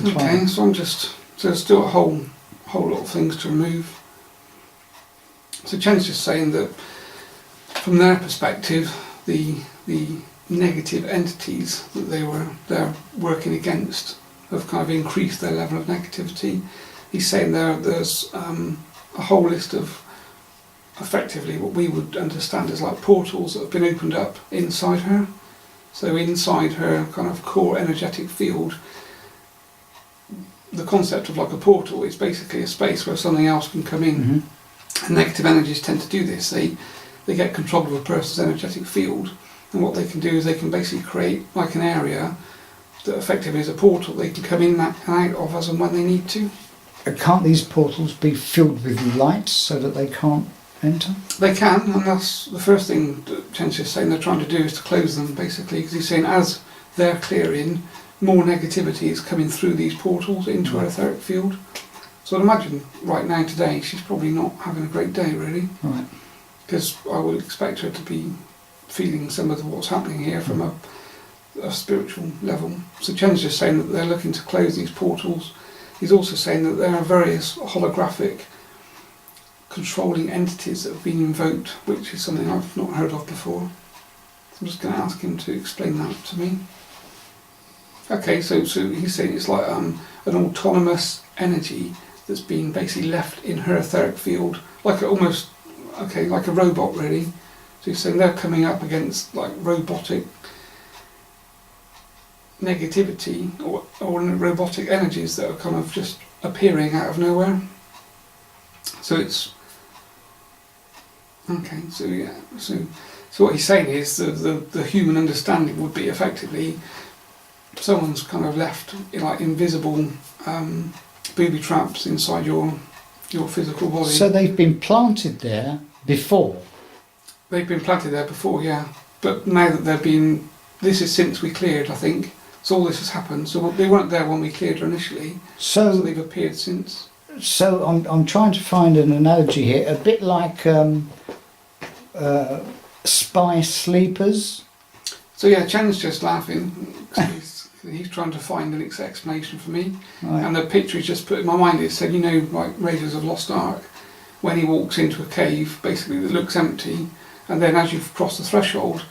the client? Okay, so there's still a whole lot of things to remove. So Chen's just saying that from their perspective, the negative entities that they're working against have kind of increased their level of negativity. He's saying there's a whole list of effectively what we would understand as like portals that have been opened up inside her. So inside her kind of core energetic field, the concept of like a portal is basically a space where something else can come in. Mm-hmm. And negative energies tend to do this. They get control of a person's energetic field, and what they can do is they can basically create like an area that effectively is a portal they can come in and out of as and when they need to. Can't these portals be filled with light so that they can't enter? They can, and that's the first thing that Chen's just saying they're trying to do is to close them, basically, because he's saying as they're clearing, more negativity is coming through these portals into her etheric field. So I'd imagine right now today she's probably not having a great day, really. Right. Because I would expect her to be feeling some of what's happening here from a spiritual level. So Chen's just saying that they're looking to close these portals. He's also saying that there are various holographic controlling entities that have been invoked, which is something I've not heard of before. So I'm just going to ask him to explain that to me. Okay, so he's saying it's like an autonomous energy that's been basically left in her etheric field, like like a robot, really. So he's saying they're coming up against like robotic negativity or robotic energies that are kind of just appearing out of nowhere. So it's okay. So yeah. So what he's saying is the human understanding would be effectively someone's kind of left like invisible booby traps inside your physical body. So they've been planted there before? They've been planted there before, yeah. But now that they're being, this is since we cleared, I think. So all this has happened. So they weren't there when we cleared her initially. So they've appeared since. So I'm trying to find an analogy here, a bit like spy sleepers. So yeah, Chen's just laughing. He's trying to find an explanation for me. Right. And the picture he's just put in my mind is said, like Raiders of Lost Ark, when he walks into a cave, basically that looks empty, and then as you've crossed the threshold,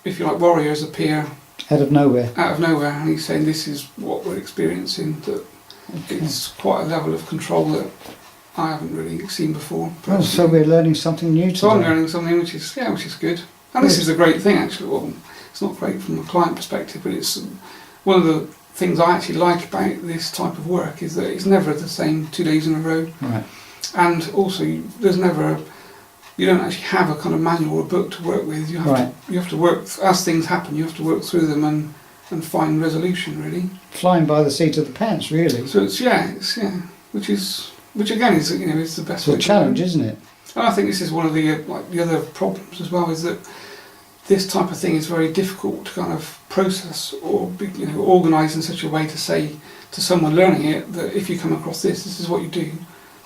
if you like, warriors appear out of nowhere, and he's saying this is what we're experiencing, that it's quite a level of control that I haven't really seen before. Oh, so we're learning something new today. So I'm learning something which is good. And this is a great thing, actually. Well, it's not great from a client perspective, but it's one of the things I actually like about this type of work is that it's never the same 2 days in a row. Right. And also, you don't actually have a kind of manual or a book to work with. You have to work, as things happen, you have to work through them and find resolution, really. Flying by the seat of the pants, really. So which again is is the best. It's a challenge, isn't it? And I think this is one of the other problems as well, is that this type of thing is very difficult to kind of process or organise in such a way to say to someone learning it that if you come across this is what you do,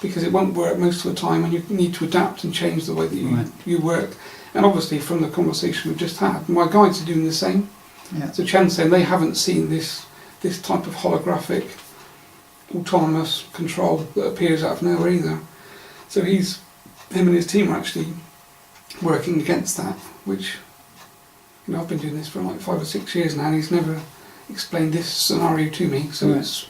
because it won't work most of the time and you need to adapt and change the way that you work. And obviously from the conversation we've just had, my guides are doing the same. Yeah. So Chen's saying they haven't seen this type of holographic autonomous control that appears out of nowhere either. So him and his team are actually working against that, which I've been doing this for like 5 or 6 years now, and he's never explained this scenario to me, so it's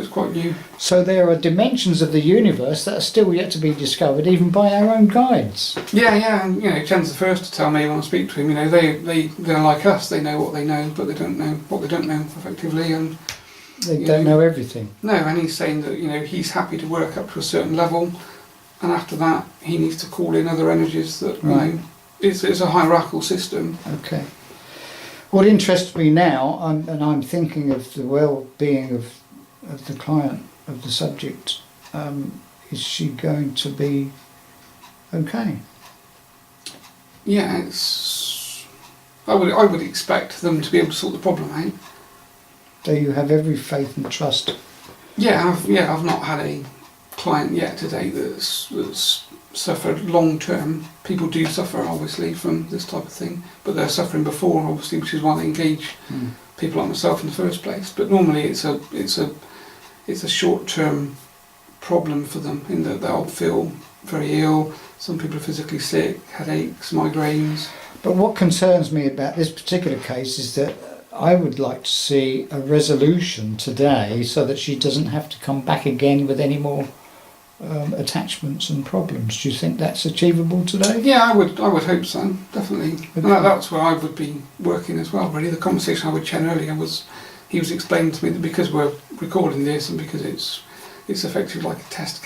quite new. So there are dimensions of the universe that are still yet to be discovered, even by our own guides. Yeah, and Chen's the first to tell me when I speak to him. They're like us. They know what they know, but they don't know what they don't know effectively, and they don't know everything. No, and he's saying that he's happy to work up to a certain level, and after that he needs to call in other energies that it's a hierarchical system. Okay. What interests me now, and I'm thinking of the well-being of the client, of the subject, is she going to be okay? Yeah, I would expect them to be able to sort the problem out. So you have every faith and trust. Yeah, I've not had a client yet today that's suffered long term. People do suffer obviously from this type of thing, but they're suffering before obviously, which is why they engage people like myself in the first place. But normally it's a short-term problem for them, in that they'll feel very ill. Some people are physically sick, headaches, migraines. But what concerns me about this particular case is that I would like to see a resolution today so that she doesn't have to come back again with any more attachments and problems. Do you think that's achievable today? Yeah, I would hope so, definitely. Okay. And that's where I would be working as well, really. The conversation I had with Chen earlier was, he was explaining to me that because we're recording this and because it's effectively like a test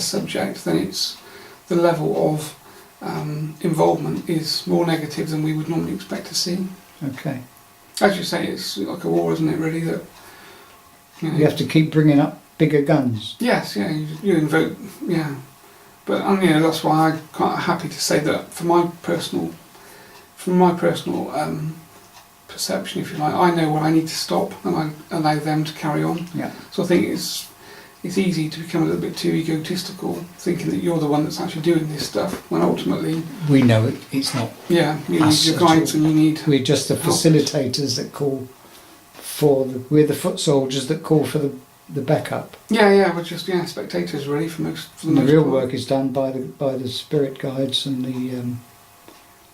subject, then it's the level of involvement is more negative than we would normally expect to see. Okay. As you say, it's like a war, isn't it, really? That You have to keep bringing up bigger guns. Yes, yeah, you invoke, yeah. But that's why I'm quite happy to say that from my personal perception, if you like, I know where I need to stop and I allow them to carry on. Yeah. So I think it's easy to become a little bit too egotistical, thinking that you're the one that's actually doing this stuff, when ultimately, We know it's not. yeah, you need Us your at all. guides and you need. We're just the facilitators that call for we're the foot soldiers that call for the backup. Yeah, we're just spectators really for the And the most real part. work is done by the spirit guides and the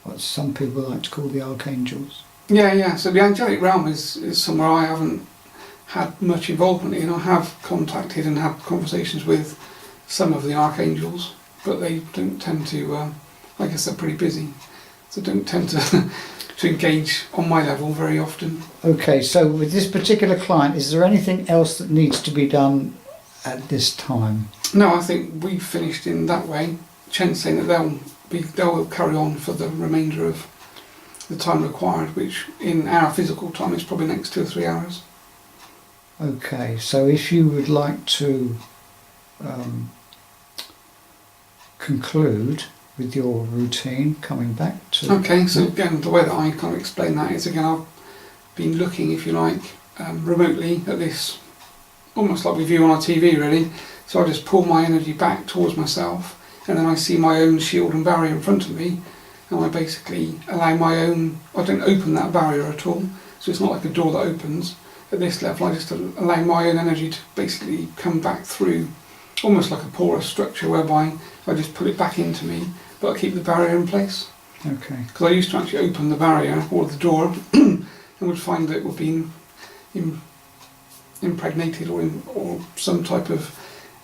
what some people like to call the archangels. Yeah. So the angelic realm is somewhere I haven't had much involvement in. I have contacted and had conversations with some of the archangels, but they don't tend to. I guess they're pretty busy, so don't tend to to engage on my level very often. Okay, so with this particular client, is there anything else that needs to be done at this time? No, I think we've finished in that way. Chen's saying that they'll carry on for the remainder of the time required, which in our physical time is probably next 2 or 3 hours. Okay, so if you would like to conclude with your routine, coming back to... Okay, so again, the way that I kind of explain that is, again, I've been looking, if you like, remotely at this, almost like we view on our TV really. So I just pull my energy back towards myself, and then I see my own shield and barrier in front of me, and I basically allow my own, I don't open that barrier at all, so it's not like a door that opens. At this level, I just allow my own energy to basically come back through, almost like a porous structure, whereby I just put it back into me, but I keep the barrier in place. Okay. Because I used to actually open the barrier or the door and would find that it would be impregnated or some type of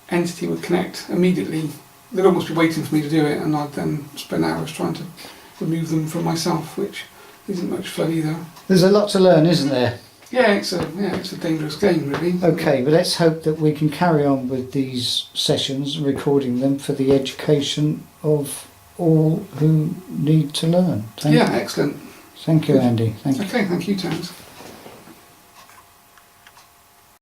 entity would connect immediately. They'd almost be waiting for me to do it, and I'd then spend hours trying to remove them from myself, which isn't much fun either. There's a lot to learn, isn't there? Yeah, it's a dangerous game really. Okay, but let's hope that we can carry on with these sessions and recording them for the education of all who need to learn. Yeah, excellent. Thank you, Andy. Thank you. Okay, thank you, Terence.